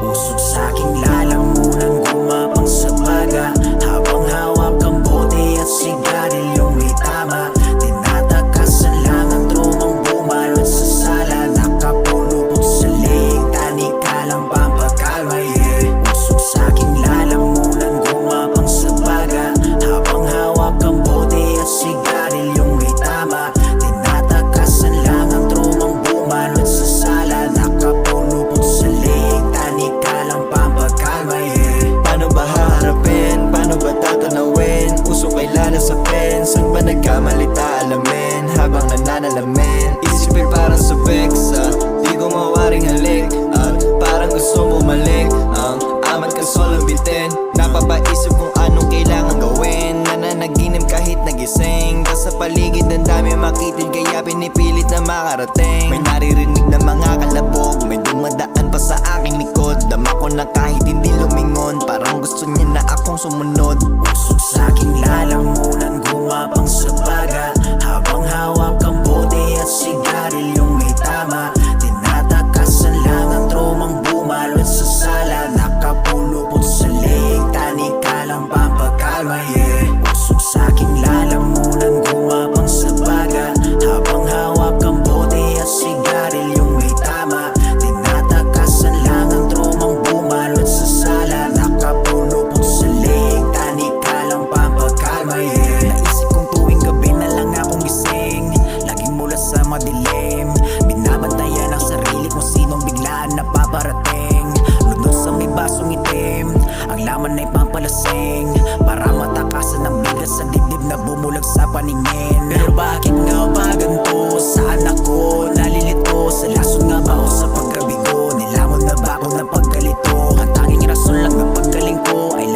Usok sa'king lalamunan, gumapang sa baga, habang hawak ang bote at sigarilyong may tama. Tinatakasan lang ang trumang bumalot sa sala, nakapulupot sa leeg, tanikalang pampakalma, yeah. Usok sa'king lalamunan, gumapang sa baga, habang hawak ang bote at sigarilyong may tama. Tinatakasan lang ang trumang bumalot sa sala, nakapulupot sa leeg, tanikalang pampakalma, yeah. Paano ba haharapin? Paano ba tatanawin? Usok ay lala sa pen, saan ba nagkamali alamin? Habang nananalamin, isipin parang sa peksa, di ko mawaring halik, at parang gusto bumalik ang amat ka solo bitin. Napapaisip kung anong kailangan gawin, nananaginip kahit nagising, tas sa paligid ang dami makitid, kaya pinipilit na makarating. May naririnig na mga kalabog, may dumadaan pa sa aking likod. Dama ko na kahit hindi lumingon, parang gusto niya na akong sumunod. Usok sa'king lalamunan, gumapang sa baga, habang hawak ang bote at sigarilyong may tama. Tinatakasan lang ang trumang bumalot sa sala, nakapulupot sa leeg, tanikalang pampakalma, yeah. Usok sa'king lalamunan, gumapang sa baga, habang hawak ang bote at sigarilyong may tama. Tinatakasan lang ang trumang bumalot sa sala, nakapulupot sa leeg, tanikalang pampakalma, yeah. Naisip kong tuwing gabi na lang akong gising, laging mula sa madilim, binabantayan ang sarili kung sinong biglaan na paparating. Lunod sa may basong itim, ang laman ay pampalasing, para matakasan ang bigat sa dibdib na bumulag sa paningin. Pero bakit nga ba ganito? Saan ako nalilito? Sa lason nga ba o sa pagkabigo? Nilamon na ba ako ng pagkalito? Ang tanging rason lang ng paggaling ko ay